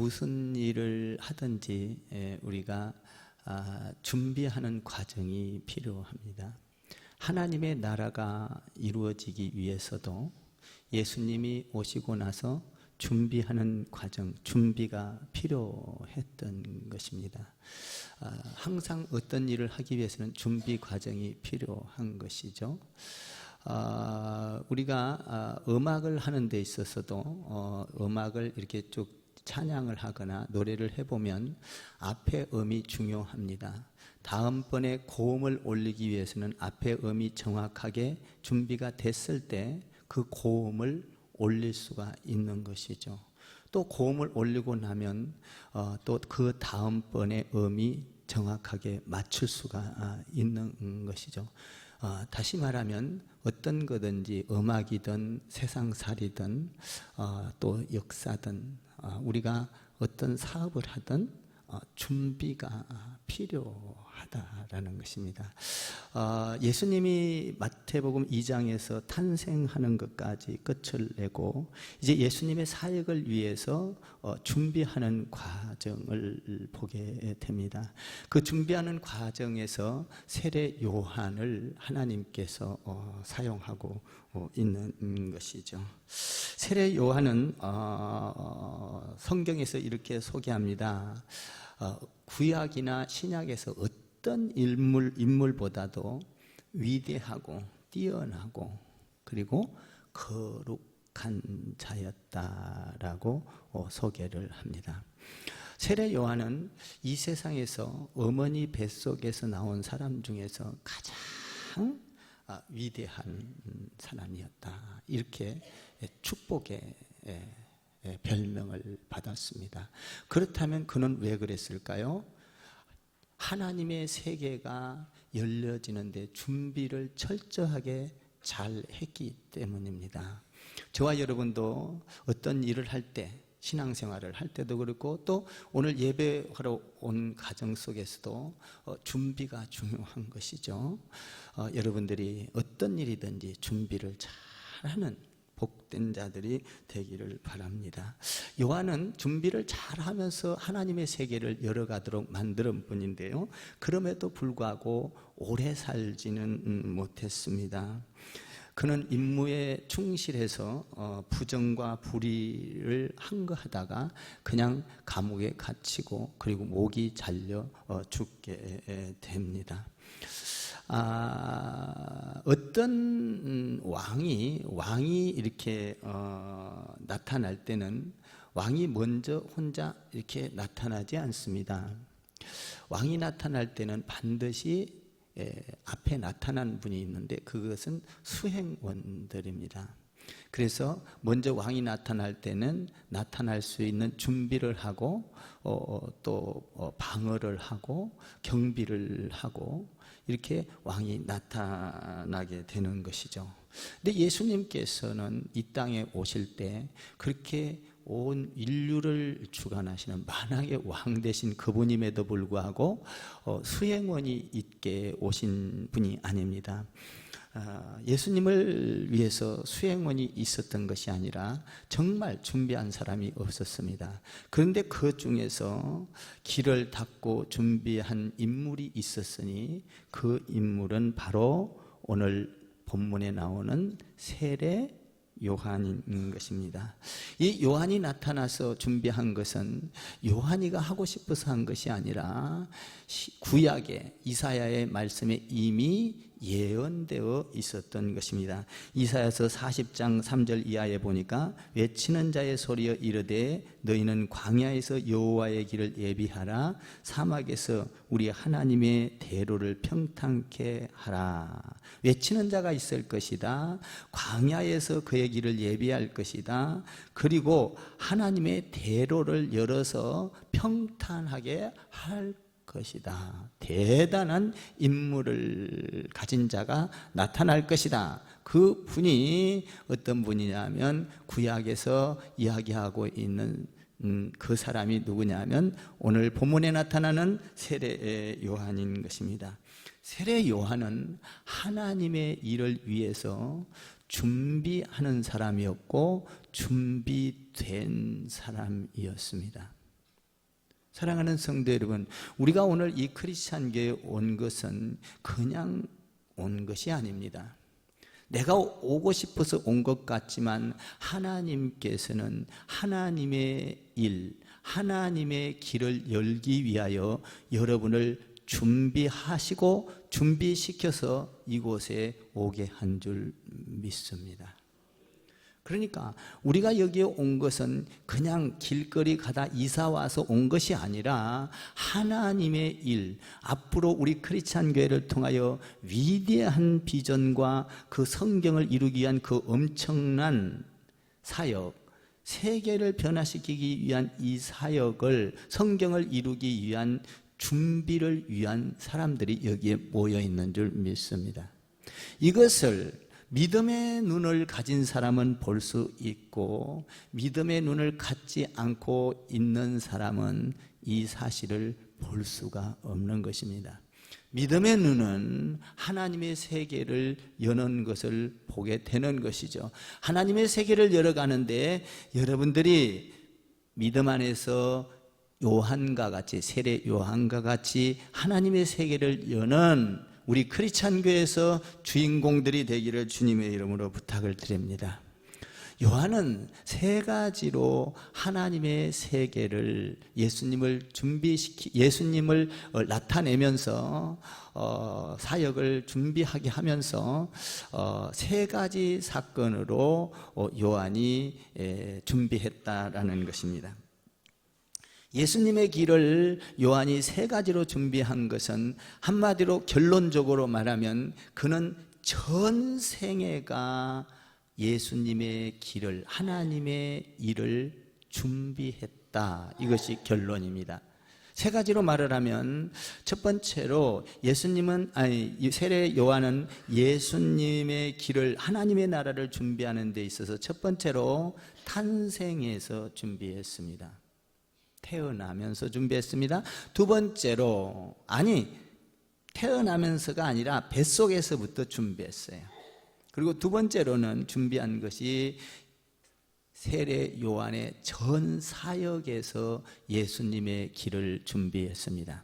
무슨 일을 하든지 우리가 준비하는 과정이 필요합니다. 하나님의 나라가 이루어지기 위해서도 예수님이 오시고 나서 준비하는 과정, 준비가 필요했던 것입니다. 항상 어떤 일을 하기 위해서는 준비 과정이 필요한 것이죠. 우리가 음악을 하는 데 있어서도 음악을 이렇게 쭉 찬양을 하거나 노래를 해보면 앞에 음이 중요합니다. 다음번에 고음을 올리기 위해서는 앞에 음이 정확하게 준비가 됐을 때 그 고음을 올릴 수가 있는 것이죠. 또 고음을 올리고 나면 또 그 다음번에 음이 정확하게 맞출 수가 있는 것이죠. 다시 말하면 어떤 거든지 음악이든 세상살이든 또 역사든 우리가 어떤 사업을 하든 준비가 필요하다라는 것입니다. 예수님이 마태복음 2장에서 탄생하는 것까지 끝을 내고 이제 예수님의 사역을 위해서 준비하는 과정을 보게 됩니다. 그 준비하는 과정에서 세례 요한을 하나님께서 사용하고 있는 것이죠. 세례 요한은 성경에서 이렇게 소개합니다. 구약이나 신약에서 어떤 인물보다도 위대하고 뛰어나고 그리고 거룩한 자였다라고 소개를 합니다. 세례 요한은 이 세상에서 어머니 뱃속에서 나온 사람 중에서 가장 위대한 사람이었다. 이렇게 축복의 별명을 받았습니다. 그렇다면 그는 왜 그랬을까요? 하나님의 세계가 열려지는데 준비를 철저하게 잘 했기 때문입니다. 저와 여러분도 어떤 일을 할 때, 신앙생활을 할 때도 그렇고 또 오늘 예배하러 온 가정 속에서도 준비가 중요한 것이죠. 여러분들이 어떤 일이든지 준비를 잘하는 복된 자들이 되기를 바랍니다. 요한은 준비를 잘하면서 하나님의 세계를 열어가도록 만든 분인데요. 그럼에도 불구하고 오래 살지는 못했습니다. 그는 임무에 충실해서 부정과 불의를 한거하다가 그냥 감옥에 갇히고 그리고 목이 잘려 죽게 됩니다. 어떤 왕이 이렇게 나타날 때는 왕이 먼저 혼자 이렇게 나타나지 않습니다. 왕이 나타날 때는 반드시 앞에 나타난 분이 있는데 그것은 수행원들입니다. 그래서 먼저 왕이 나타날 때는 나타날 수 있는 준비를 하고 또 방어를 하고 경비를 하고 이렇게 왕이 나타나게 되는 것이죠. 근데 예수님께서는 이 땅에 오실 때 그렇게 온 인류를 주관하시는 만왕의 왕 되신 그분임에도 불구하고 수행원이 있게 오신 분이 아닙니다. 예수님을 위해서 수행원이 있었던 것이 아니라 정말 준비한 사람이 없었습니다. 그런데 그 중에서 길을 닦고 준비한 인물이 있었으니 그 인물은 바로 오늘 본문에 나오는 세례 요한인 것입니다. 이 요한이 나타나서 준비한 것은 요한이가 하고 싶어서 한 것이 아니라 구약의 이사야의 말씀에 이미 예언되어 있었던 것입니다. 이사야서 40장 3절 이하에 보니까 외치는 자의 소리여 이르되 너희는 광야에서 여호와의 길을 예비하라 사막에서 우리 하나님의 대로를 평탄케 하라. 외치는 자가 있을 것이다. 광야에서 그의 길을 예비할 것이다. 그리고 하나님의 대로를 열어서 평탄하게 할 것이다. 대단한 인물을 가진 자가 나타날 것이다. 그 분이 어떤 분이냐면 구약에서 이야기하고 있는 그 사람이 누구냐면 오늘 본문에 나타나는 세례 요한인 것입니다. 세례 요한은 하나님의 일을 위해서 준비하는 사람이었고 준비된 사람이었습니다. 사랑하는 성도 여러분, 우리가 오늘 이 크리스찬 교회에 온 것은 그냥 온 것이 아닙니다. 내가 오고 싶어서 온 것 같지만 하나님께서는 하나님의 일, 하나님의 길을 열기 위하여 여러분을 준비하시고 준비시켜서 이곳에 오게 한 줄 믿습니다. 그러니까 우리가 여기에 온 것은 그냥 길거리 가다 이사 와서 온 것이 아니라 하나님의 일, 앞으로 우리 크리스찬 교회를 통하여 위대한 비전과 그 성경을 이루기 위한 그 엄청난 사역, 세계를 변화시키기 위한 이 사역을, 성경을 이루기 위한 준비를 위한 사람들이 여기에 모여 있는 줄 믿습니다. 이것을 믿음의 눈을 가진 사람은 볼 수 있고 믿음의 눈을 갖지 않고 있는 사람은 이 사실을 볼 수가 없는 것입니다. 믿음의 눈은 하나님의 세계를 여는 것을 보게 되는 것이죠. 하나님의 세계를 열어가는데 여러분들이 믿음 안에서 요한과 같이, 세례 요한과 같이 하나님의 세계를 여는 우리 크리스찬 교회에서 주인공들이 되기를 주님의 이름으로 부탁을 드립니다. 요한은 세 가지로 하나님의 세계를, 예수님을 나타내면서 사역을 준비하게 하면서 세 가지 사건으로 요한이 준비했다라는 것입니다. 예수님의 길을 요한이 세 가지로 준비한 것은 한마디로 결론적으로 말하면 그는 전생애가 예수님의 길을, 하나님의 일을 준비했다. 이것이 결론입니다. 세 가지로 말을 하면 첫 번째로 세례 요한은 예수님의 길을, 하나님의 나라를 준비하는 데 있어서 첫 번째로 탄생에서 준비했습니다. 태어나면서 준비했습니다. 두 번째로, 태어나면서가 아니라 뱃속에서부터 준비했어요. 그리고 두 번째로는 준비한 것이 세례 요한의 전 사역에서 예수님의 길을 준비했습니다.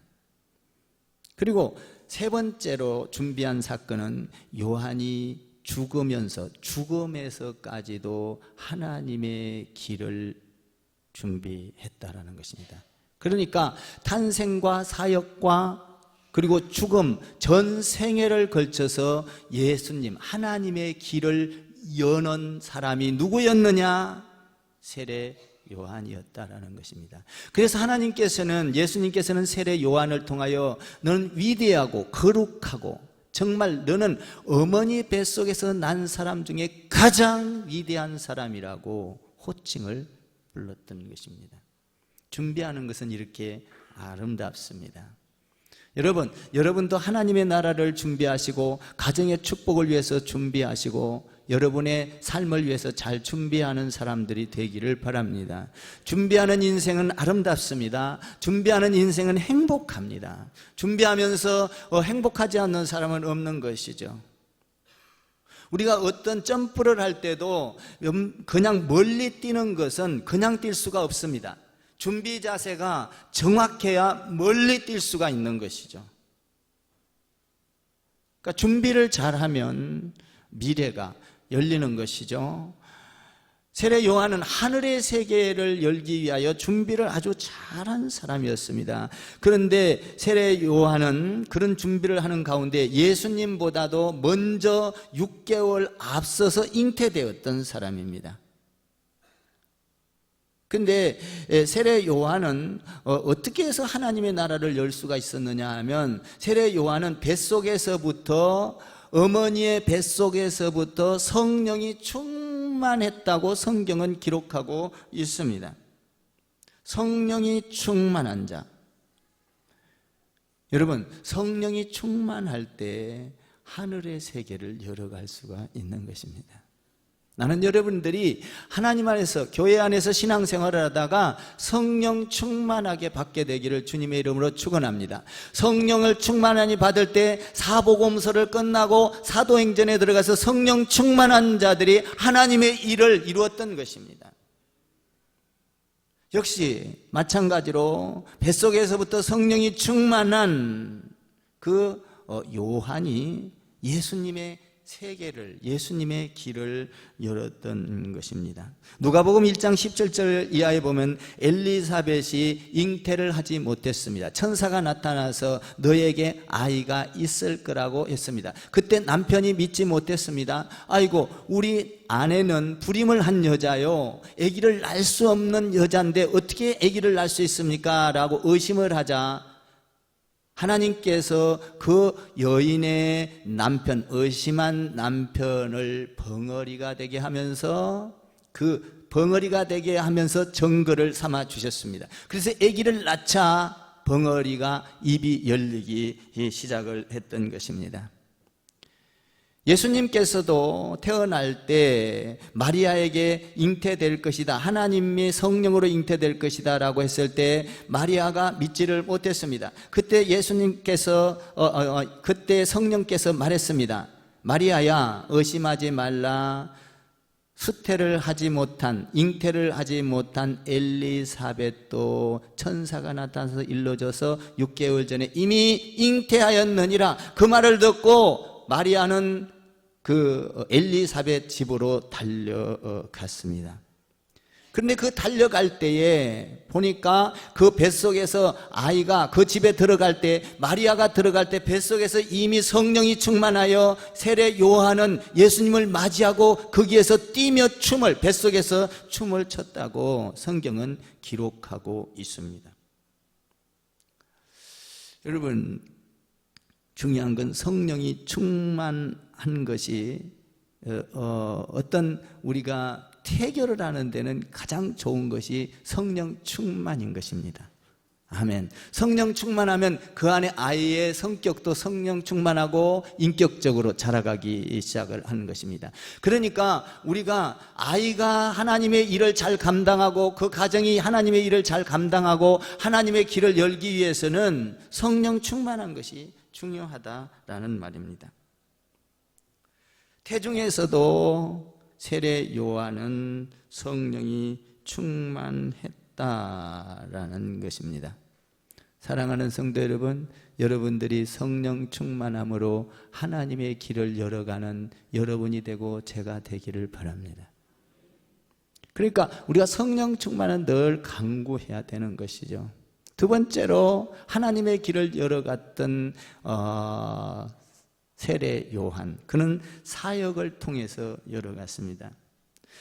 그리고 세 번째로 준비한 사건은 요한이 죽음에서까지도 하나님의 길을 준비했다라는 것입니다. 그러니까 탄생과 사역과 그리고 죽음, 전 생애를 걸쳐서 예수님, 하나님의 길을 여는 사람이 누구였느냐? 세례 요한이었다라는 것입니다. 그래서 예수님께서는 세례 요한을 통하여 너는 위대하고 거룩하고 정말 너는 어머니 뱃속에서 난 사람 중에 가장 위대한 사람이라고 호칭을 불렀던 것입니다. 준비하는 것은 이렇게 아름답습니다. 여러분도 하나님의 나라를 준비하시고 가정의 축복을 위해서 준비하시고 여러분의 삶을 위해서 잘 준비하는 사람들이 되기를 바랍니다. 준비하는 인생은 아름답습니다. 준비하는 인생은 행복합니다. 준비하면서 행복하지 않는 사람은 없는 것이죠. 우리가 어떤 점프를 할 때도 그냥 멀리 뛰는 것은 그냥 뛸 수가 없습니다. 준비 자세가 정확해야 멀리 뛸 수가 있는 것이죠. 그러니까 준비를 잘하면 미래가 열리는 것이죠. 세례 요한은 하늘의 세계를 열기 위하여 준비를 아주 잘한 사람이었습니다. 그런데 세례 요한은 그런 준비를 하는 가운데 예수님보다도 먼저 6개월 앞서서 잉태되었던 사람입니다. 그런데 세례 요한은 어떻게 해서 하나님의 나라를 열 수가 있었느냐 하면 세례 요한은 어머니의 뱃속에서부터 성령이 충만했다고 성경은 기록하고 있습니다. 성령이 충만한 자. 여러분, 성령이 충만할 때 하늘의 세계를 열어갈 수가 있는 것입니다. 나는 여러분들이 하나님 안에서, 교회 안에서 신앙생활을 하다가 성령 충만하게 받게 되기를 주님의 이름으로 축원합니다. 성령을 충만하게 받을 때 사복음서를 끝나고 사도행전에 들어가서 성령 충만한 자들이 하나님의 일을 이루었던 것입니다. 역시 마찬가지로 뱃속에서부터 성령이 충만한 그 요한이 예수님의 세계를, 예수님의 길을 열었던 것입니다. 누가복음 1장 17절 이하에 보면 엘리사벳이 잉태를 하지 못했습니다. 천사가 나타나서 너에게 아이가 있을 거라고 했습니다. 그때 남편이 믿지 못했습니다. 아이고, 우리 아내는 불임을 한 여자요, 아기를 낳을 수 없는 여자인데 어떻게 아기를 낳을 수 있습니까? 라고 의심을 하자 하나님께서 그 여인의 남편, 의심한 남편을 벙어리가 되게 하면서, 그 벙어리가 되게 하면서 증거를 삼아 주셨습니다. 그래서 아기를 낳자 벙어리가 입이 열리기 시작을 했던 것입니다. 예수님께서도 태어날 때 마리아에게 잉태될 것이다, 하나님의 성령으로 잉태될 것이다 라고 했을 때 마리아가 믿지를 못했습니다. 그때 예수님께서 그때 성령께서 말했습니다. 마리아야, 의심하지 말라. 수태를 하지 못한, 잉태를 하지 못한 엘리사벳도 천사가 나타나서 일러줘서 6개월 전에 이미 잉태하였느니라. 그 말을 듣고 마리아는 그 엘리사벳 집으로 달려갔습니다. 그런데 그 달려갈 때에 보니까 그 뱃속에서 아이가, 그 집에 들어갈 때, 마리아가 들어갈 때 뱃속에서 이미 성령이 충만하여 세례 요한은 예수님을 맞이하고 거기에서 뛰며 뱃속에서 춤을 췄다고 성경은 기록하고 있습니다. 여러분, 중요한 건 성령이 충만한 것이 어떤 우리가 태교를 하는 데는 가장 좋은 것이 성령 충만인 것입니다. 아멘. 성령 충만하면 그 안에 아이의 성격도 성령 충만하고 인격적으로 자라가기 시작을 하는 것입니다. 그러니까 우리가 아이가 하나님의 일을 잘 감당하고 그 가정이 하나님의 일을 잘 감당하고 하나님의 길을 열기 위해서는 성령 충만한 것이 중요하다라는 말입니다. 태중에서도 세례 요한은 성령이 충만했다라는 것입니다. 사랑하는 성도 여러분, 여러분들이 성령 충만함으로 하나님의 길을 열어가는 여러분이 되고 제가 되기를 바랍니다. 그러니까 우리가 성령 충만은 늘 강구해야 되는 것이죠. 두 번째로 하나님의 길을 열어갔던 세례 요한, 그는 사역을 통해서 열어갔습니다.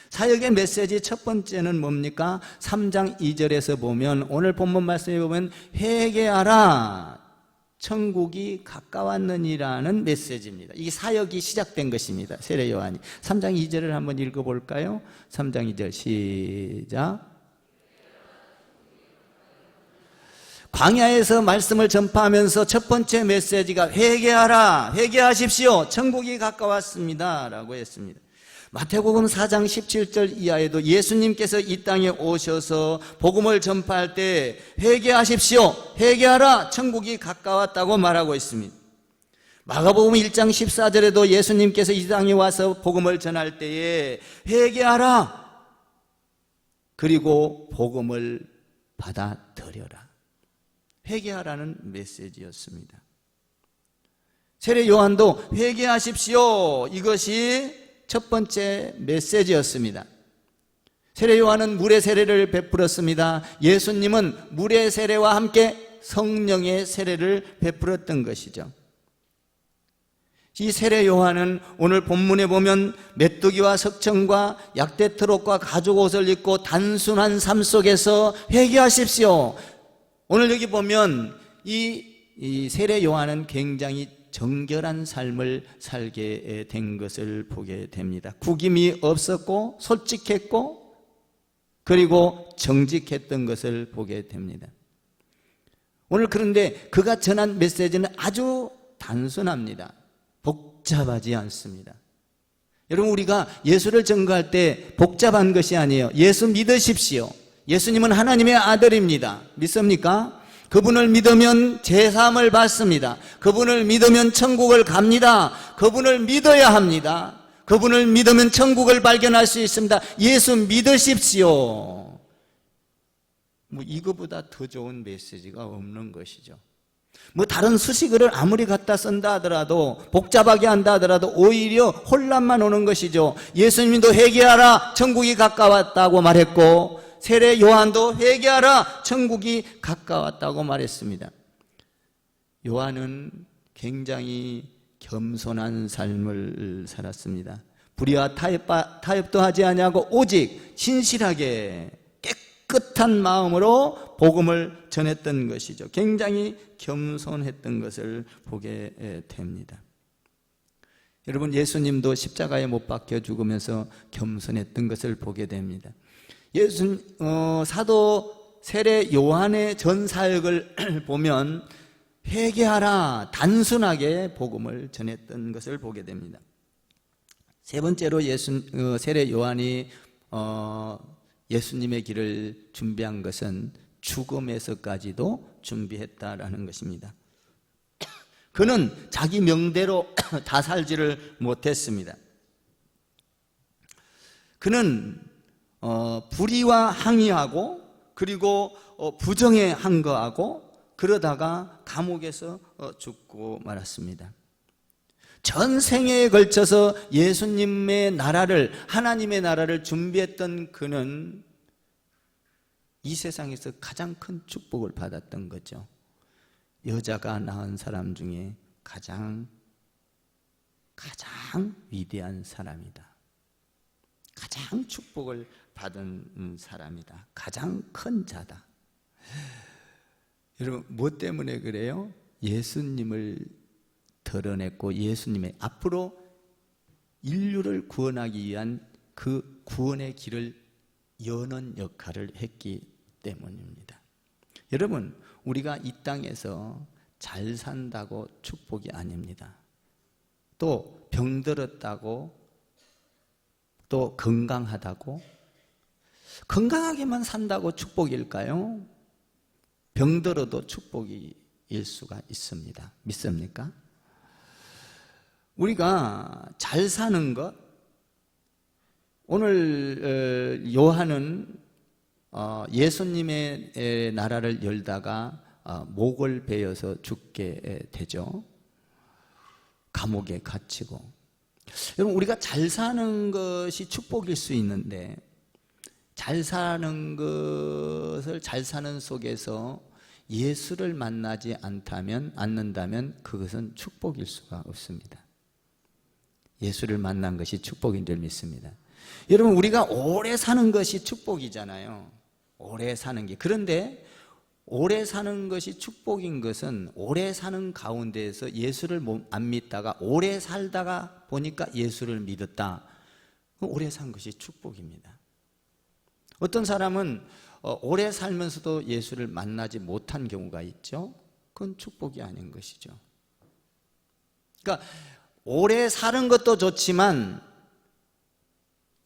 사역의 메시지 첫 번째는 뭡니까? 3장 2절에서 보면, 오늘 본문 말씀에 보면 회개하라, 천국이 가까웠느니라는 메시지입니다. 이 사역이 시작된 것입니다. 세례 요한이. 3장 2절을 한번 읽어볼까요? 3장 2절 시작. 광야에서 말씀을 전파하면서 첫 번째 메시지가 회개하라, 회개하십시오, 천국이 가까웠습니다 라고 했습니다. 마태복음 4장 17절 이하에도 예수님께서 이 땅에 오셔서 복음을 전파할 때 회개하십시오, 회개하라, 천국이 가까웠다고 말하고 있습니다. 마가복음 1장 14절에도 예수님께서 이 땅에 와서 복음을 전할 때에 회개하라, 그리고 복음을 받아들여라, 회개하라는 메시지였습니다. 세례 요한도 회개하십시오, 이것이 첫 번째 메시지였습니다. 세례 요한은 물의 세례를 베풀었습니다. 예수님은 물의 세례와 함께 성령의 세례를 베풀었던 것이죠. 이 세례 요한은 오늘 본문에 보면 메뚜기와 석청과 약대트롯과 가죽옷을 입고 단순한 삶 속에서 회개하십시오. 오늘 여기 보면 이 세례 요한은 굉장히 정결한 삶을 살게 된 것을 보게 됩니다. 구김이 없었고 솔직했고 그리고 정직했던 것을 보게 됩니다. 오늘 그런데 그가 전한 메시지는 아주 단순합니다. 복잡하지 않습니다. 여러분, 우리가 예수를 전거할 때 복잡한 것이 아니에요. 예수 믿으십시오. 예수님은 하나님의 아들입니다. 믿습니까? 그분을 믿으면 제사함을 받습니다. 그분을 믿으면 천국을 갑니다. 그분을 믿어야 합니다. 그분을 믿으면 천국을 발견할 수 있습니다. 예수 믿으십시오. 뭐 이거보다 더 좋은 메시지가 없는 것이죠. 뭐 다른 수식어를 아무리 갖다 쓴다 하더라도, 복잡하게 한다 하더라도 오히려 혼란만 오는 것이죠. 예수님도 회개하라, 천국이 가까웠다고 말했고, 세례 요한도 회개하라, 천국이 가까웠다고 말했습니다. 요한은 굉장히 겸손한 삶을 살았습니다. 불의와 타협도 하지 아니하고 오직 신실하게 깨끗한 마음으로 복음을 전했던 것이죠. 굉장히 겸손했던 것을 보게 됩니다. 여러분, 예수님도 십자가에 못 박혀 죽으면서 겸손했던 것을 보게 됩니다. 사도 세례 요한의 전 사역을 보면 회개하라, 단순하게 복음을 전했던 것을 보게 됩니다. 세 번째로 세례 요한이 예수님의 길을 준비한 것은 죽음에서까지도 준비했다라는 것입니다. 그는 자기 명대로 다 살지를 못했습니다. 그는 불의와 항의하고, 그리고 부정에 항거하고, 그러다가 감옥에서 죽고 말았습니다. 전 생애에 걸쳐서 예수님의 나라를, 하나님의 나라를 준비했던 그는 이 세상에서 가장 큰 축복을 받았던 거죠. 여자가 낳은 사람 중에 가장 위대한 사람이다. 가장 축복을 받은 사람이다. 가장 큰 자다. 여러분, 뭐 때문에 그래요? 예수님을 드러냈고, 예수님의 앞으로 인류를 구원하기 위한 그 구원의 길을 여는 역할을 했기 때문입니다. 여러분, 우리가 이 땅에서 잘 산다고 축복이 아닙니다. 또 병들었다고, 또 건강하다고, 건강하게만 산다고 축복일까요? 병들어도 축복일 수가 있습니다. 믿습니까? 우리가 잘 사는 것, 오늘 요한은 예수님의 나라를 열다가 목을 베어서 죽게 되죠. 감옥에 갇히고. 여러분, 우리가 잘 사는 것이 축복일 수 있는데, 잘 사는 것을 잘 사는 속에서 예수를 만나지 않는다면 그것은 축복일 수가 없습니다. 예수를 만난 것이 축복인 줄 믿습니다. 여러분, 우리가 오래 사는 것이 축복이잖아요. 오래 사는 게. 그런데 오래 사는 것이 축복인 것은 오래 사는 가운데에서 예수를 안 믿다가 오래 살다가 보니까 예수를 믿었다. 오래 산 것이 축복입니다. 어떤 사람은 오래 살면서도 예수를 만나지 못한 경우가 있죠. 그건 축복이 아닌 것이죠. 그러니까 오래 사는 것도 좋지만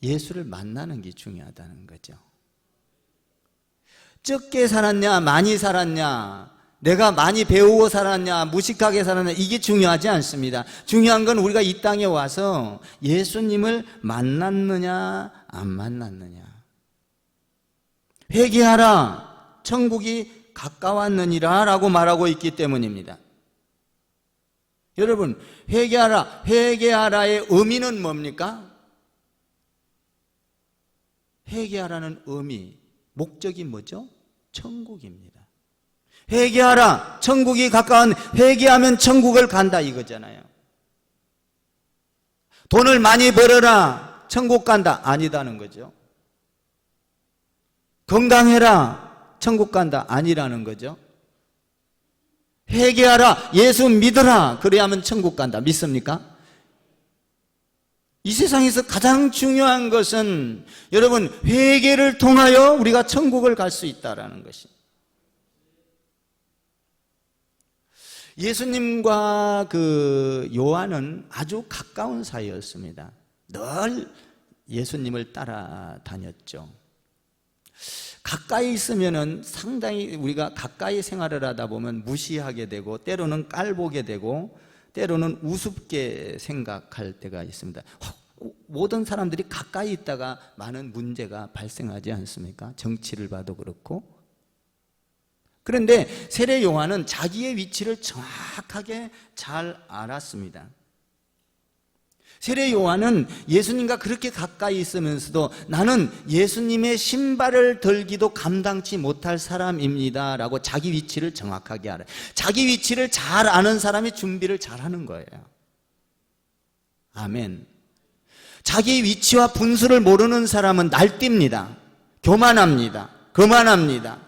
예수를 만나는 게 중요하다는 거죠. 적게 살았냐, 많이 살았냐, 내가 많이 배우고 살았냐, 무식하게 살았냐, 이게 중요하지 않습니다. 중요한 건 우리가 이 땅에 와서 예수님을 만났느냐, 안 만났느냐. 회개하라, 천국이 가까웠느니라 라고 말하고 있기 때문입니다. 여러분, 회개하라의 의미는 뭡니까? 회개하라는 의미, 목적이 뭐죠? 천국입니다. 회개하라, 천국이 가까운, 회개하면 천국을 간다 이거잖아요. 돈을 많이 벌어라, 천국 간다, 아니다는 거죠. 건강해라, 천국 간다, 아니라는 거죠. 회개하라, 예수 믿어라, 그래야만 천국 간다, 믿습니까? 이 세상에서 가장 중요한 것은 여러분, 회개를 통하여 우리가 천국을 갈 수 있다는 것입니다. 예수님과 그 요한은 아주 가까운 사이였습니다. 늘 예수님을 따라다녔죠. 가까이 있으면은 상당히 우리가 가까이 생활을 하다 보면 무시하게 되고, 때로는 깔보게 되고, 때로는 우습게 생각할 때가 있습니다. 모든 사람들이 가까이 있다가 많은 문제가 발생하지 않습니까? 정치를 봐도 그렇고, 그런데 세례 요한은 자기의 위치를 정확하게 잘 알았습니다. 세례 요한은 예수님과 그렇게 가까이 있으면서도 나는 예수님의 신발을 들기도 감당치 못할 사람입니다 라고 자기 위치를 정확하게 알아요. 자기 위치를 잘 아는 사람이 준비를 잘하는 거예요. 아멘. 자기 위치와 분수를 모르는 사람은 날뜁니다. 교만합니다. 거만합니다.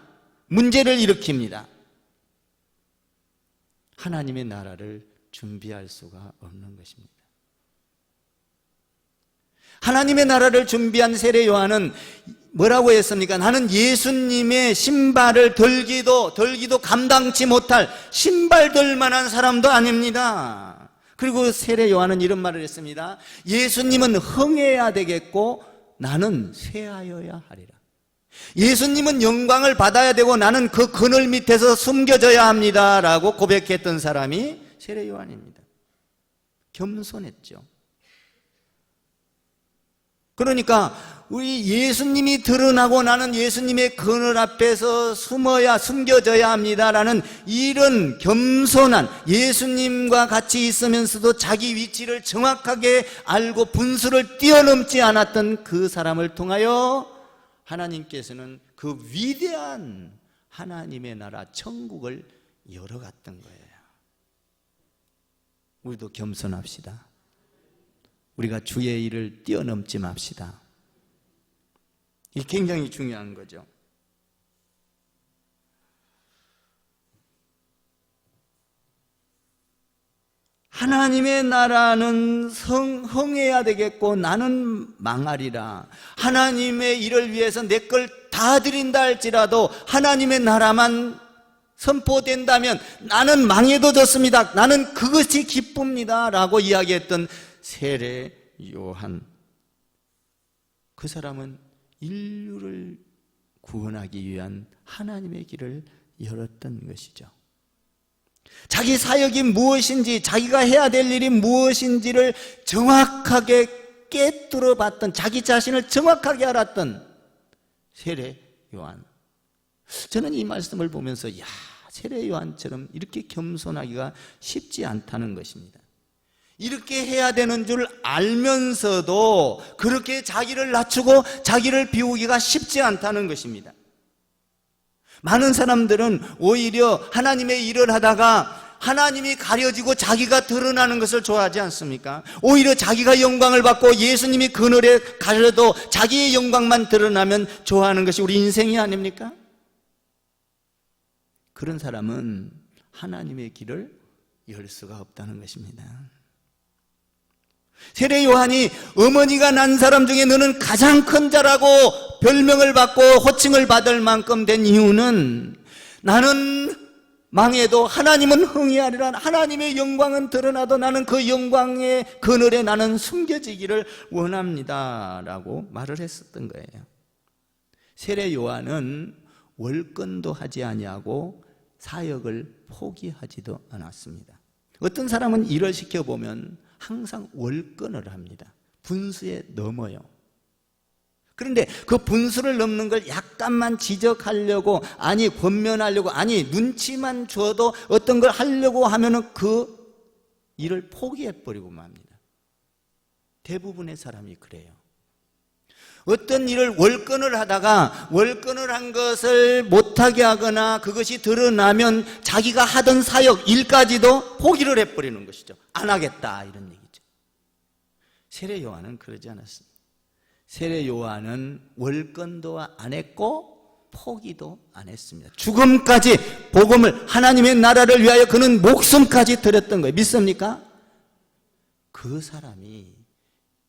문제를 일으킵니다. 하나님의 나라를 준비할 수가 없는 것입니다. 하나님의 나라를 준비한 세례 요한은 뭐라고 했습니까? 나는 예수님의 신발을 들기도 감당치 못할 신발 들 만한 사람도 아닙니다. 그리고 세례 요한은 이런 말을 했습니다. 예수님은 흥해야 되겠고 나는 쇠하여야 하리라. 예수님은 영광을 받아야 되고 나는 그 그늘 밑에서 숨겨져야 합니다 라고 고백했던 사람이 세례 요한입니다. 겸손했죠. 그러니까 우리 예수님이 드러나고 나는 예수님의 그늘 앞에서 숨겨져야 합니다라는 이런 겸손한, 예수님과 같이 있으면서도 자기 위치를 정확하게 알고 분수를 뛰어넘지 않았던 그 사람을 통하여 하나님께서는 그 위대한 하나님의 나라 천국을 열어갔던 거예요. 우리도 겸손합시다. 우리가 주의 일을 뛰어넘지 맙시다. 이게 굉장히 중요한 거죠. 하나님의 나라는 흥해야 되겠고 나는 망하리라. 하나님의 일을 위해서 내 걸 다 드린다 할지라도 하나님의 나라만 선포된다면 나는 망해도 좋습니다. 나는 그것이 기쁩니다 라고 이야기했던 세례 요한, 그 사람은 인류를 구원하기 위한 하나님의 길을 열었던 것이죠. 자기 사역이 무엇인지, 자기가 해야 될 일이 무엇인지를 정확하게 꿰뚫어 봤던, 자기 자신을 정확하게 알았던 세례 요한. 저는 이 말씀을 보면서 세례 요한처럼 이렇게 겸손하기가 쉽지 않다는 것입니다. 이렇게 해야 되는 줄 알면서도 그렇게 자기를 낮추고 자기를 비우기가 쉽지 않다는 것입니다. 많은 사람들은 오히려 하나님의 일을 하다가 하나님이 가려지고 자기가 드러나는 것을 좋아하지 않습니까? 오히려 자기가 영광을 받고 예수님이 그늘에 가려도 자기의 영광만 드러나면 좋아하는 것이 우리 인생이 아닙니까? 그런 사람은 하나님의 길을 열 수가 없다는 것입니다. 세례 요한이 어머니가 난 사람 중에 너는 가장 큰 자라고 별명을 받고 호칭을 받을 만큼 된 이유는 나는 망해도 하나님은 흥이하리라. 하나님의 영광은 드러나도 나는 그 영광의 그늘에 나는 숨겨지기를 원합니다 라고 말을 했었던 거예요. 세례 요한은 월권도 하지 아니하고 사역을 포기하지도 않았습니다. 어떤 사람은 일을 시켜보면 항상 월권을 합니다. 분수에 넘어요. 그런데 그 분수를 넘는 걸 약간만 지적하려고, 아니 권면하려고, 아니 눈치만 줘도 어떤 걸 하려고 하면은 그 일을 포기해버리고 맙니다. 대부분의 사람이 그래요. 어떤 일을 월권을 하다가 월권을 한 것을 못하게 하거나 그것이 드러나면 자기가 하던 사역, 일까지도 포기를 해버리는 것이죠. 안 하겠다 이런 얘기죠. 세례 요한은 그러지 않았습니다. 세례 요한은 월권도 안 했고 포기도 안 했습니다. 죽음까지 복음을, 하나님의 나라를 위하여 그는 목숨까지 드렸던 거예요. 믿습니까? 그 사람이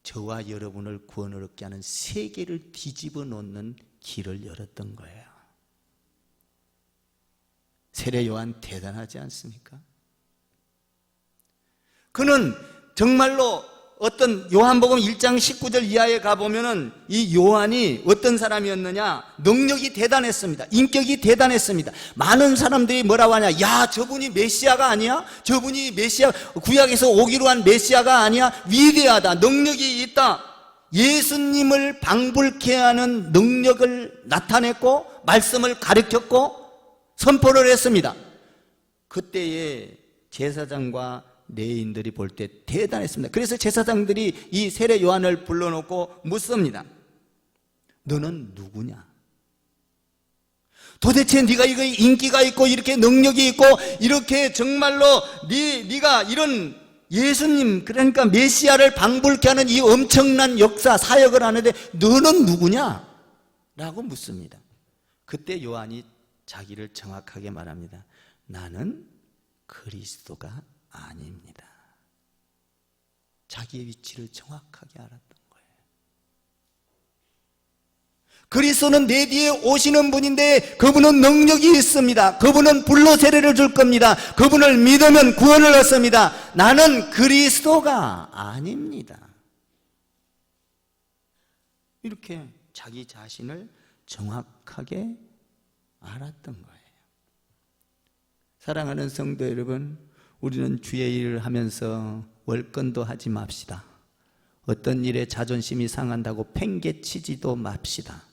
저와 여러분을 구원을 얻게 하는 세계를 뒤집어 놓는 길을 열었던 거예요. 세례 요한 대단하지 않습니까? 그는 정말로 어떤 요한복음 1장 19절 이하에 가보면은 이 요한이 어떤 사람이었느냐, 능력이 대단했습니다. 인격이 대단했습니다. 많은 사람들이 뭐라고 하냐, 야 저분이 메시아가 아니야? 저분이 메시아, 구약에서 오기로 한 메시아가 아니야? 위대하다, 능력이 있다. 예수님을 방불케 하는 능력을 나타냈고 말씀을 가르쳤고 선포를 했습니다. 그때에 제사장과 레위인들이 볼 때 대단했습니다. 그래서 제사장들이 이 세례 요한을 불러놓고 묻습니다. 너는 누구냐? 도대체 네가 이거 인기가 있고 이렇게 능력이 있고 이렇게 정말로 네가 이런 예수님, 그러니까 메시아를 방불케 하는 이 엄청난 역사 사역을 하는데 너는 누구냐? 라고 묻습니다. 그때 요한이 자기를 정확하게 말합니다. 나는 그리스도가 아닙니다. 자기의 위치를 정확하게 알았던 거예요. 그리스도는 내 뒤에 오시는 분인데 그분은 능력이 있습니다. 그분은 불로 세례를 줄 겁니다. 그분을 믿으면 구원을 얻습니다. 나는 그리스도가 아닙니다. 이렇게 자기 자신을 정확하게 알았던 거예요. 사랑하는 성도 여러분, 우리는 주의 일을 하면서 월권도 하지 맙시다. 어떤 일에 자존심이 상한다고 팽개치지도 맙시다.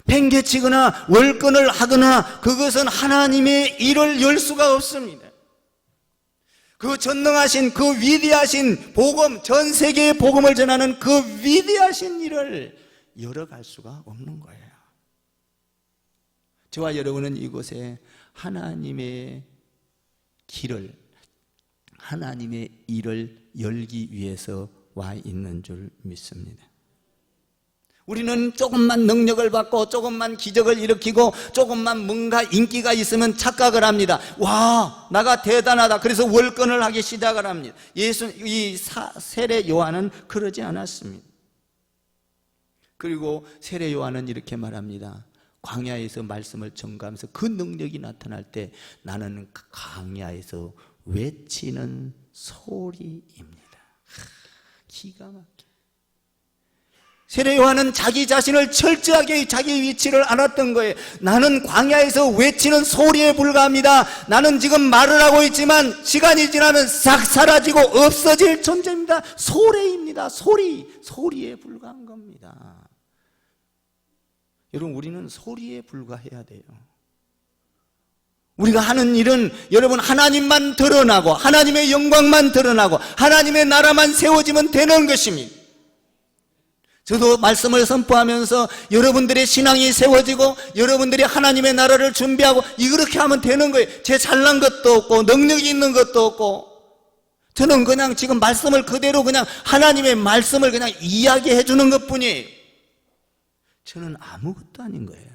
팽개치거나 월권을 하거나 그것은 하나님의 일을 열 수가 없습니다. 그 전능하신, 그 위대하신 복음, 전 세계에 복음을 전하는 그 위대하신 일을 열어갈 수가 없는 거예요. 저와 여러분은 이곳에 하나님의 길을, 하나님의 일을 열기 위해서 와 있는 줄 믿습니다. 우리는 조금만 능력을 받고 조금만 기적을 일으키고 조금만 뭔가 인기가 있으면 착각을 합니다. 와, 나가 대단하다. 그래서 월권을 하기 시작을 합니다. 세례 요한은 그러지 않았습니다. 그리고 세례 요한은 이렇게 말합니다. 광야에서 말씀을 전가하면서 그 능력이 나타날 때 나는 광야에서 외치는 소리입니다. 기가 막혀. 세례 요한은 자기 자신을 철저하게 자기 위치를 알았던 거예요. 나는 광야에서 외치는 소리에 불과합니다. 나는 지금 말을 하고 있지만 시간이 지나면 싹 사라지고 없어질 존재입니다. 소리입니다. 소리에 불과한 겁니다. 여러분, 우리는 소리에 불과해야 돼요. 우리가 하는 일은 여러분 하나님만 드러나고 하나님의 영광만 드러나고 하나님의 나라만 세워지면 되는 것입니다. 저도 말씀을 선포하면서 여러분들의 신앙이 세워지고 여러분들이 하나님의 나라를 준비하고 이렇게 하면 되는 거예요. 제 잘난 것도 없고 능력이 있는 것도 없고 저는 그냥 지금 말씀을 그대로 그냥 하나님의 말씀을 그냥 이야기해 주는 것뿐이에요. 저는 아무것도 아닌 거예요.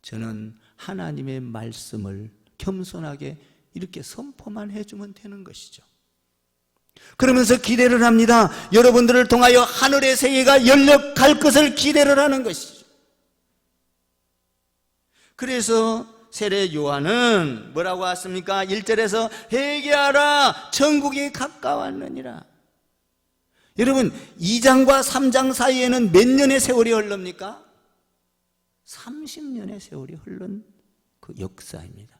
저는 하나님의 말씀을 겸손하게 이렇게 선포만 해주면 되는 것이죠. 그러면서 기대를 합니다. 여러분들을 통하여 하늘의 세계가 열려갈 것을 기대를 하는 것이죠. 그래서 세례 요한은 뭐라고 했습니까? 1절에서 회개하라 천국이 가까웠느니라. 여러분 2장과 3장 사이에는 몇 년의 세월이 흘릅니까? 30년의 세월이 흐른 그 역사입니다.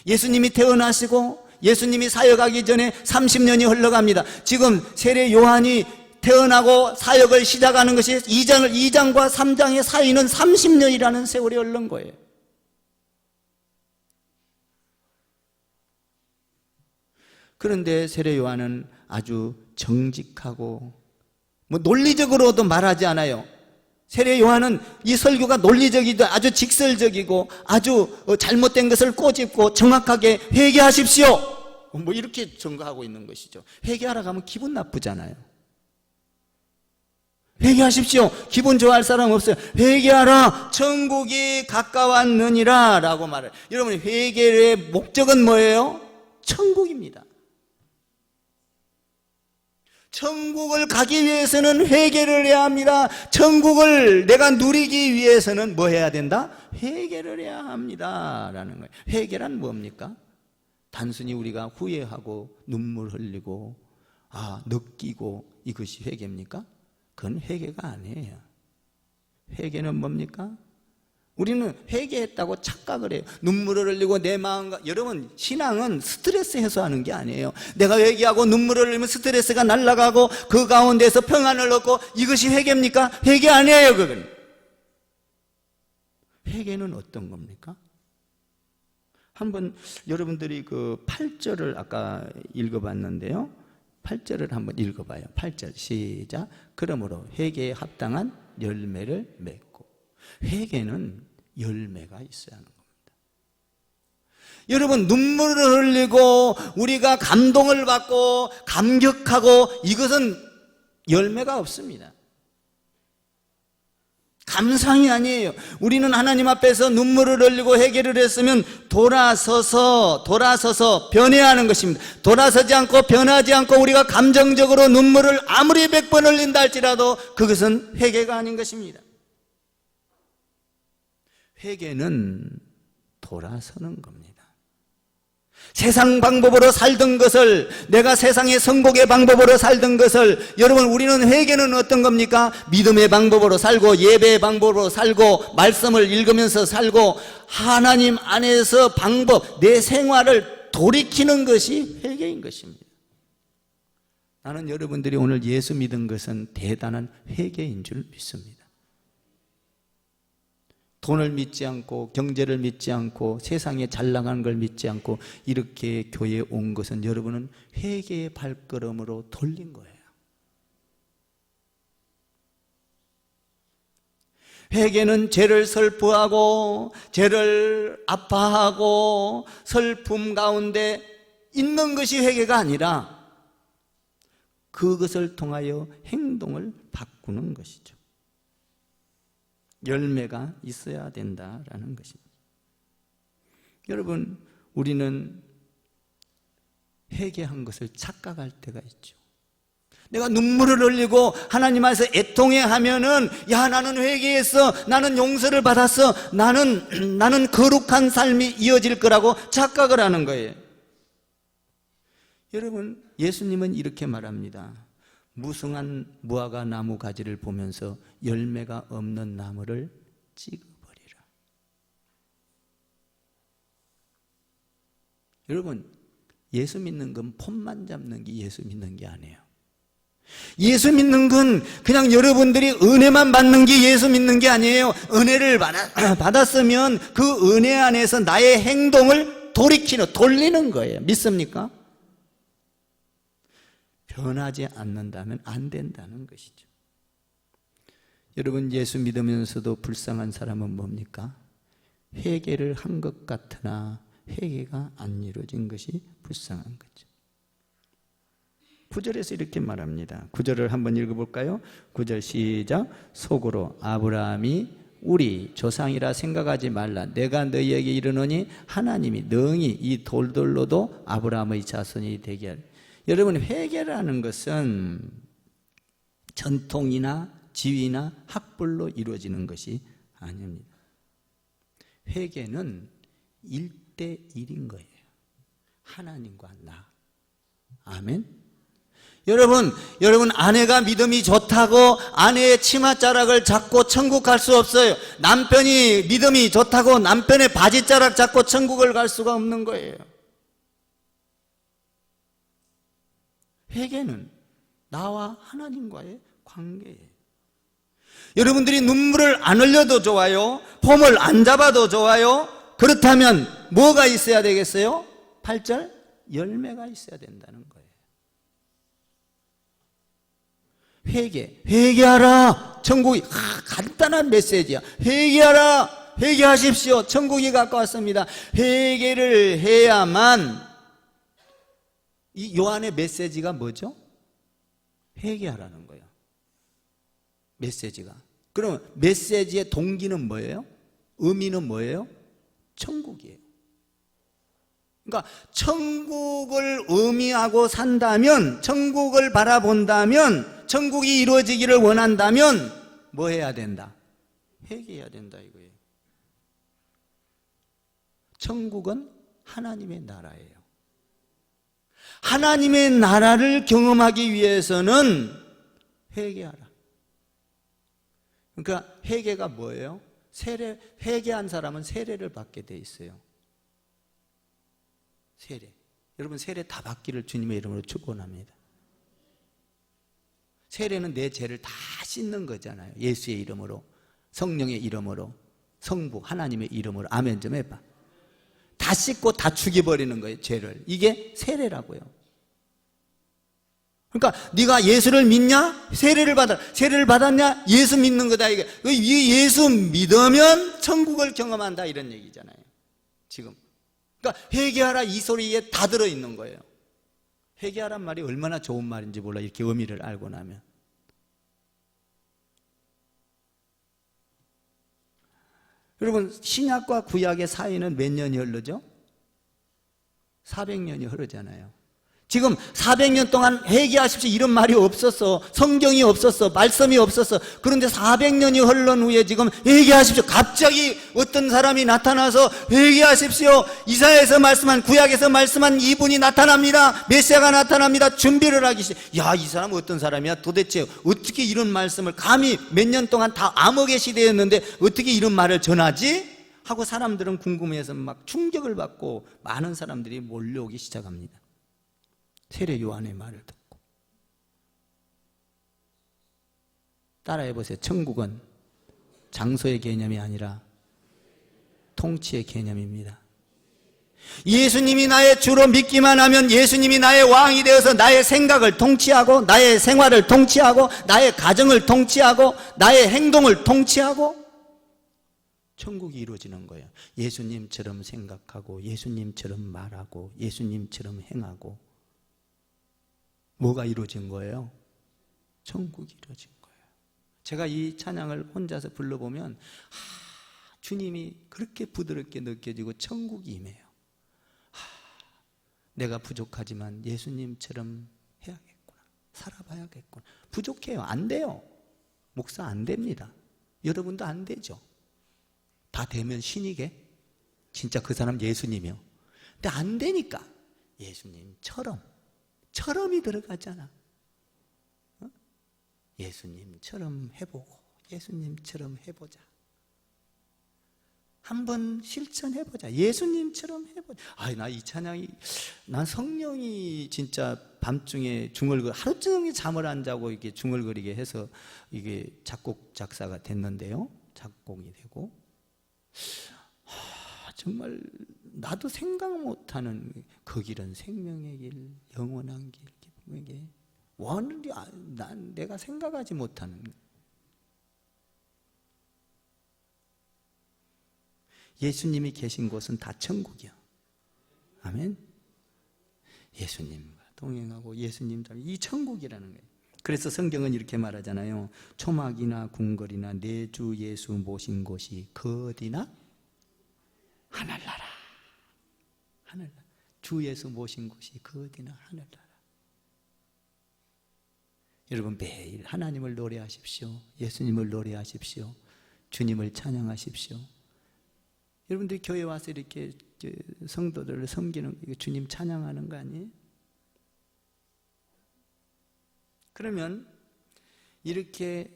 예수님이 태어나시고 예수님이 사역하기 전에 30년이 흘러갑니다. 지금 세례 요한이 태어나고 사역을 시작하는 것이 2장과 3장의 사이는 30년이라는 세월이 흐른 거예요. 그런데 세례 요한은 아주 정직하고 논리적으로도 말하지 않아요. 세례 요한은 이 설교가 논리적이고 아주 직설적이고 아주 잘못된 것을 꼬집고 정확하게 회개하십시오 이렇게 전가하고 있는 것이죠. 회개하러 가면 기분 나쁘잖아요. 회개하십시오. 기분 좋아할 사람 없어요. 회개하라 천국이 가까웠느니라 라고 말해요. 여러분 회개의 목적은 뭐예요? 천국입니다. 천국을 가기 위해서는 회개를 해야 합니다. 천국을 내가 누리기 위해서는 뭐 해야 된다? 회개를 해야 합니다 라는 거예요. 회개란 뭡니까? 단순히 우리가 후회하고 눈물 흘리고 느끼고 이것이 회개입니까? 그건 회개가 아니에요. 회개는 뭡니까? 우리는 회개했다고 착각을 해요. 눈물을 흘리고 내 마음과 여러분 신앙은 스트레스 해소하는 게 아니에요. 내가 회개하고 눈물을 흘리면 스트레스가 날아가고 그 가운데서 평안을 얻고 이것이 회개입니까? 회개 아니에요. 그건 회개는 어떤 겁니까? 한번 여러분들이 그 8절을 아까 읽어봤는데요. 8절을 한번 읽어봐요. 8절 시작. 그러므로 회개에 합당한 열매를 맺고. 회개는 열매가 있어야 하는 겁니다. 여러분, 눈물을 흘리고 우리가 감동을 받고 감격하고 이것은 열매가 없습니다. 감상이 아니에요. 우리는 하나님 앞에서 눈물을 흘리고 회개를 했으면 돌아서서 변해야 하는 것입니다. 돌아서지 않고 변하지 않고 우리가 감정적으로 눈물을 아무리 100번 흘린다 할지라도 그것은 회개가 아닌 것입니다. 회개는 돌아서는 겁니다. 세상 방법으로 살던 것을, 내가 세상의 성공의 방법으로 살던 것을, 여러분, 우리는 회개는 어떤 겁니까? 믿음의 방법으로 살고 예배의 방법으로 살고 말씀을 읽으면서 살고 하나님 안에서 방법, 내 생활을 돌이키는 것이 회개인 것입니다. 나는 여러분들이 오늘 예수 믿은 것은 대단한 회개인 줄 믿습니다. 돈을 믿지 않고 경제를 믿지 않고 세상에 잘 나가는 걸 믿지 않고 이렇게 교회에 온 것은 여러분은 회개의 발걸음으로 돌린 거예요. 회개는 죄를 설부하고 죄를 아파하고 슬픔 가운데 있는 것이 회개가 아니라 그것을 통하여 행동을 바꾸는 것이죠. 열매가 있어야 된다라는 것입니다. 여러분, 우리는 회개한 것을 착각할 때가 있죠. 내가 눈물을 흘리고 하나님 앞에서 애통해 하면은, 야, 나는 회개했어, 나는 용서를 받았어, 나는 거룩한 삶이 이어질 거라고 착각을 하는 거예요. 여러분, 예수님은 이렇게 말합니다. 무성한 무화과 나무 가지를 보면서 열매가 없는 나무를 찍어버리라. 여러분, 예수 믿는 건 폼만 잡는 게 예수 믿는 게 아니에요. 예수 믿는 건 그냥 여러분들이 은혜만 받는 게 예수 믿는 게 아니에요. 은혜를 받았으면 그 은혜 안에서 나의 행동을 돌리는 거예요. 믿습니까? 변하지 않는다면 안 된다는 것이죠. 여러분, 예수 믿으면서도 불쌍한 사람은 뭡니까? 회개를 한 것 같으나 회개가 안 이루어진 것이 불쌍한 거죠. 9절에서 이렇게 말합니다. 9절을 한번 읽어볼까요? 9절 시작. 속으로 아브라함이 우리 조상이라 생각하지 말라. 내가 너희에게 이르노니 하나님이 능히 이 돌들로도 아브라함의 자손이 되게 하리. 여러분, 회개라는 것은 전통이나 지위나 학벌로 이루어지는 것이 아닙니다. 회개는 1대1인 거예요. 하나님과 나. 아멘. 여러분, 아내가 믿음이 좋다고 아내의 치맛자락을 잡고 천국 갈 수 없어요. 남편이 믿음이 좋다고 남편의 바지자락 잡고 천국을 갈 수가 없는 거예요. 회개는 나와 하나님과의 관계예요. 여러분들이 눈물을 안 흘려도 좋아요. 폼을 안 잡아도 좋아요. 그렇다면 뭐가 있어야 되겠어요? 8절, 열매가 있어야 된다는 거예요. 회개하라. 천국이 간단한 메시지야. 회개하라. 회개하십시오. 천국이 가까웠습니다. 회개를 해야만. 이 요한의 메시지가 뭐죠? 회개하라는 거예요. 메시지가. 그러면 메시지의 동기는 뭐예요? 의미는 뭐예요? 천국이에요. 그러니까 천국을 의미하고 산다면, 천국을 바라본다면, 천국이 이루어지기를 원한다면 뭐 해야 된다? 회개해야 된다 이거예요. 천국은 하나님의 나라예요. 하나님의 나라를 경험하기 위해서는 회개하라. 그러니까 회개가 뭐예요? 회개한 사람은 세례를 받게 돼 있어요. 세례. 여러분, 세례 다 받기를 주님의 이름으로 축원합니다. 세례는 내 죄를 다 씻는 거잖아요. 예수의 이름으로, 성령의 이름으로. 성부 하나님의 이름으로 아멘 좀 해봐. 다 씻고 다 죽여버리는 거예요, 죄를. 이게 세례라고요. 그러니까 네가 예수를 믿냐? 세례를 받았냐? 예수 믿는 거다. 이게 예수 믿으면 천국을 경험한다 이런 얘기잖아요, 지금. 그러니까 회개하라 이 소리에 다 들어있는 거예요. 회개하란 말이 얼마나 좋은 말인지 몰라, 이렇게 의미를 알고 나면. 여러분, 신약과 구약의 사이는 몇 년이 흐르죠? 400년이 흐르잖아요. 지금 400년 동안 회개하십시오 이런 말이 없었어. 성경이 없었어. 말씀이 없었어. 그런데 400년이 흐른 후에 지금 회개하십시오. 갑자기 어떤 사람이 나타나서 회개하십시오. 이사야에서 말씀한, 구약에서 말씀한 이분이 나타납니다. 메시아가 나타납니다. 준비를 하기 시작. 야, 이 사람은 어떤 사람이야? 도대체 어떻게 이런 말씀을, 감히 몇 년 동안 다 암흑의 시대였는데 어떻게 이런 말을 전하지? 하고 사람들은 궁금해서 막 충격을 받고 많은 사람들이 몰려오기 시작합니다. 세례 요한의 말을 듣고. 따라해 보세요. 천국은 장소의 개념이 아니라 통치의 개념입니다. 예수님이 나의 주로 믿기만 하면 예수님이 나의 왕이 되어서 나의 생각을 통치하고 나의 생활을 통치하고 나의 가정을 통치하고 나의 행동을 통치하고 천국이 이루어지는 거예요. 예수님처럼 생각하고 예수님처럼 말하고 예수님처럼 행하고. 뭐가 이루어진 거예요? 천국이 이루어진 거예요. 제가 이 찬양을 혼자서 불러보면 주님이 그렇게 부드럽게 느껴지고 천국이 임해요. 내가 부족하지만 예수님처럼 해야겠구나, 살아봐야겠구나. 부족해요. 안 돼요. 목사 안 됩니다. 여러분도 안 되죠. 다 되면 신이게? 진짜 그 사람 예수님이요. 근데 안 되니까 예수님처럼, 처럼이 들어가잖아. 예수님처럼 해보고 예수님처럼 해보자. 한번 실천해보자. 예수님처럼 해보자. 나 이 찬양이, 난 성령이 진짜 밤중에 하루 종일 잠을 안 자고 이게 중얼거리게 해서 이게 작곡 작사가 됐는데요. 작곡이 되고. 정말 나도 생각 못하는 그 길은 생명의 길, 영원한 길, 기쁨의 길. 난 내가 생각하지 못하는. 예수님이 계신 곳은 다 천국이야. 아멘. 예수님과 동행하고 예수님 닮은 이 천국이라는 거예요. 그래서 성경은 이렇게 말하잖아요. 초막이나 궁궐이나 내 주 예수 모신 곳이 그 어디나 하늘나라. 하늘나라. 주 예수 모신 곳이 그 어디나 하늘나라. 여러분, 매일 하나님을 노래하십시오. 예수님을 노래하십시오. 주님을 찬양하십시오. 여러분들이 교회 와서 이렇게 성도들을 섬기는, 주님 찬양하는 거 아니에요? 그러면 이렇게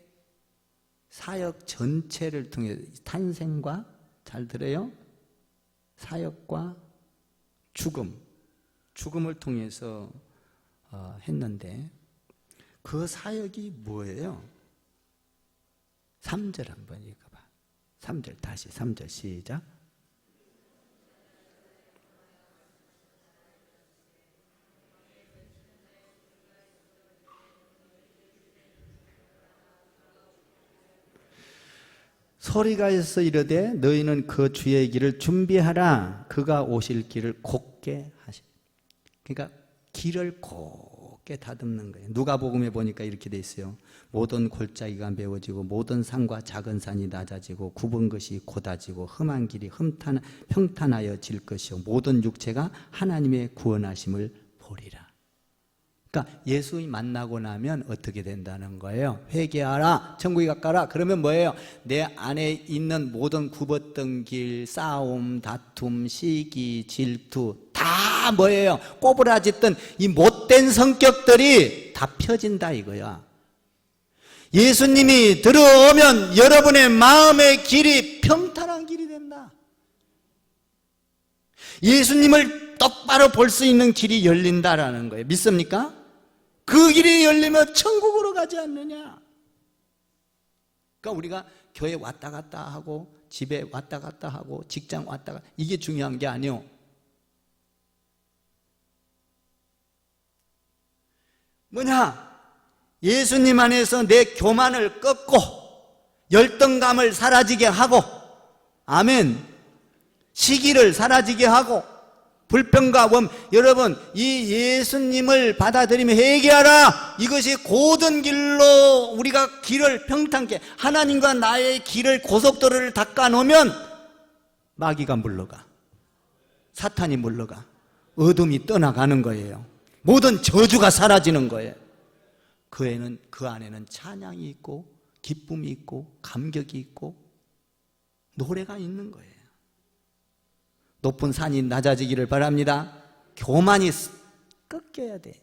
사역 전체를 통해 탄생과, 잘 들어요? 사역과 죽음을 통해서 했는데 그 사역이 뭐예요? 3절 한번 읽어봐. 3절 다시 3절 시작. 소리가 있어 이르되 너희는 그 주의 길을 준비하라. 그가 오실 길을 곧게 하시라. 그러니까 길을 곧게 다듬는 거예요. 누가복음에 보니까 이렇게 돼 있어요. 모든 골짜기가 메워지고 모든 산과 작은 산이 낮아지고 굽은 것이 곧아지고 험한 길이 평탄하여질 것이요 모든 육체가 하나님의 구원하심을 보리라. 그러니까 예수님 만나고 나면 어떻게 된다는 거예요? 회개하라, 천국에 가까라. 그러면 뭐예요? 내 안에 있는 모든 굽었던 길, 싸움, 다툼, 시기, 질투 다 뭐예요? 꼬부라졌던 이 못된 성격들이 다 펴진다 이거야. 예수님이 들어오면 여러분의 마음의 길이 평탄한 길이 된다. 예수님을 똑바로 볼 수 있는 길이 열린다라는 거예요. 믿습니까? 그 길이 열리면 천국으로 가지 않느냐. 그러니까 우리가 교회 왔다 갔다 하고 집에 왔다 갔다 하고 직장 왔다 갔다, 이게 중요한 게 아니요. 뭐냐? 예수님 안에서 내 교만을 꺾고 열등감을 사라지게 하고, 아멘, 시기를 사라지게 하고, 불평과 원, 여러분 이 예수님을 받아들이며 회개하라. 이것이 고든 길로 우리가 길을 평탄케, 하나님과 나의 길을, 고속도로를 닦아 놓으면 마귀가 물러가, 사탄이 물러가, 어둠이 떠나가는 거예요. 모든 저주가 사라지는 거예요. 그 안에는 찬양이 있고 기쁨이 있고 감격이 있고 노래가 있는 거예요. 높은 산이 낮아지기를 바랍니다. 교만이 꺾여야 돼.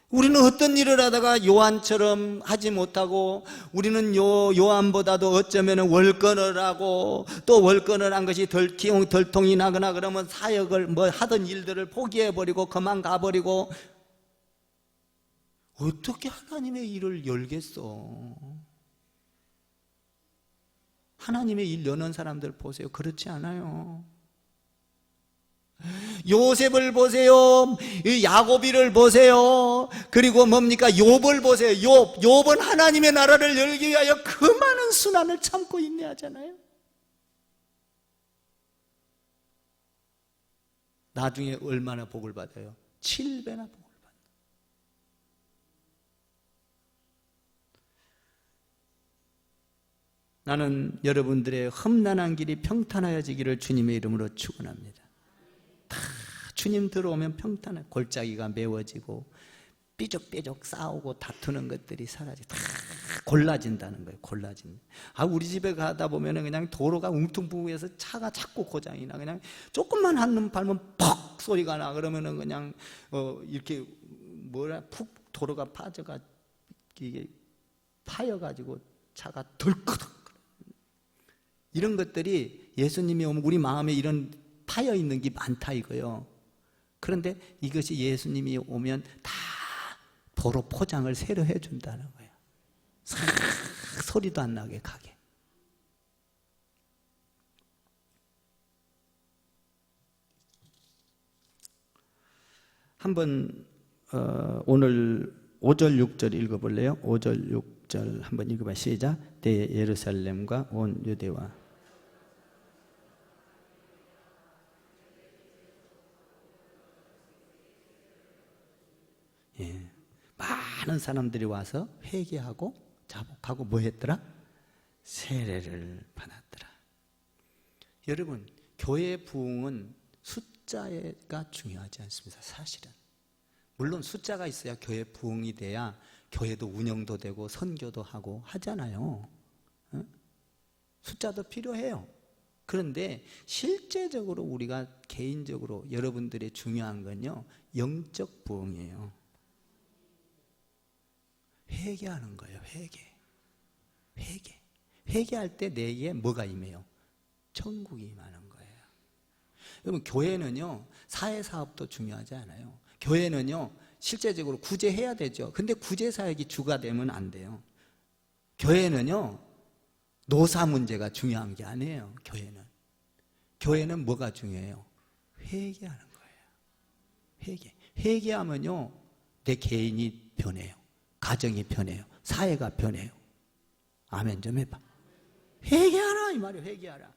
우리는 어떤 일을 하다가 요한처럼 하지 못하고, 우리는 요한보다도 어쩌면 월권을 하고, 또 월권을 한 것이 덜통이 나거나 그러면 사역을 하던 일들을 포기해버리고 그만 가버리고, 어떻게 하나님의 일을 열겠어? 하나님의 일 여는 사람들 보세요. 그렇지 않아요. 요셉을 보세요. 야고비를 보세요. 그리고 뭡니까? 욥을 보세요. 욥은 하나님의 나라를 열기 위하여 그 많은 순환을 참고 인내하잖아요. 나중에 얼마나 복을 받아요? 7배나 복을 받아요. 나는 여러분들의 험난한 길이 평탄하여지기를 주님의 이름으로 축원합니다. 다 주님 들어오면 평탄해. 골짜기가 메워지고 삐죽삐죽 싸우고 다투는 것들이 사라지고 다 골라진다는 거예요. 골라진. 우리 집에 가다 보면은 그냥 도로가 웅퉁붕해서 차가 자꾸 고장이 나. 그냥 조금만 한눈 팔면 퍽 소리가 나. 그러면은 그냥 이렇게 푹 도로가 빠져가, 이게 파여가지고 차가 덜커덕. 이런 것들이 예수님이 오면 우리 마음에 이런 파여 있는 게 많다 이거요. 그런데 이것이 예수님이 오면 다 도로 포장을 새로 해준다는 거예요. 싹 소리도 안 나게 가게. 한번 오늘 5절 6절 읽어볼래요? 5절 6절 한번 읽어봐. 시작. 대 예루살렘과 온 유대와 많은 사람들이 와서 회개하고 자복하고 뭐 했더라? 세례를 받았더라. 여러분, 교회의 부흥은 숫자가 중요하지 않습니다. 사실은 물론 숫자가 있어야 교회 부흥이 돼야 교회도 운영도 되고 선교도 하고 하잖아요. 숫자도 필요해요. 그런데 실제적으로 우리가 개인적으로 여러분들이 중요한 건요, 영적 부흥이에요. 회개하는 거예요. 회개할 때 내게 뭐가 임해요? 천국이 임하는 거예요. 여러분, 교회는요 사회사업도 중요하지 않아요. 교회는요 실제적으로 구제해야 되죠. 근데 구제사역이 주가 되면 안 돼요. 교회는요 노사 문제가 중요한 게 아니에요. 교회는 뭐가 중요해요? 회개하는 거예요. 회개하면요 내 개인이 변해요. 가정이 변해요. 사회가 변해요. 아멘 좀 해봐. 회개하라 이 말이에요.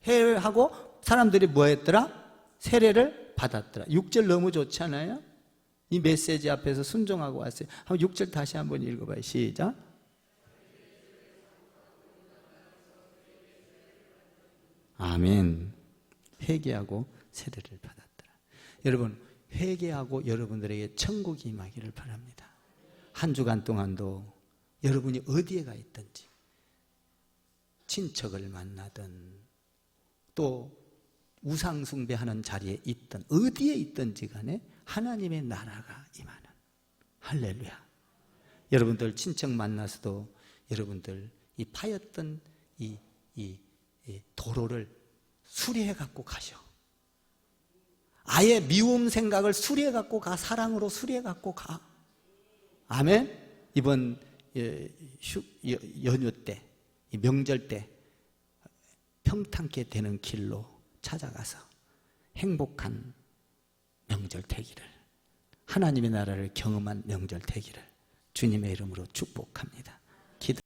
회개하고 사람들이 뭐 했더라? 세례를 받았더라. 6절 너무 좋지 않아요? 이 메시지 앞에서 순종하고 왔어요. 한번 6절 다시 한번 읽어봐요. 시작. 아멘. 회개하고 세례를 받았더라. 여러분, 회개하고 여러분들에게 천국이 임하기를 바랍니다. 한 주간 동안도 여러분이 어디에 가 있든지, 친척을 만나든 또 우상 숭배하는 자리에 있든 어디에 있든지 간에 하나님의 나라가 임하는, 할렐루야. 여러분들 친척 만나서도 여러분들 이 파였던 이 도로를 수리해 갖고 가셔. 아예 미움 생각을 수리해 갖고 가. 사랑으로 수리해 갖고 가. 아멘. 이번 연휴 때 이 명절 때 평탄케 되는 길로 찾아가서 행복한 명절 되기를, 하나님의 나라를 경험한 명절 되기를 주님의 이름으로 축복합니다.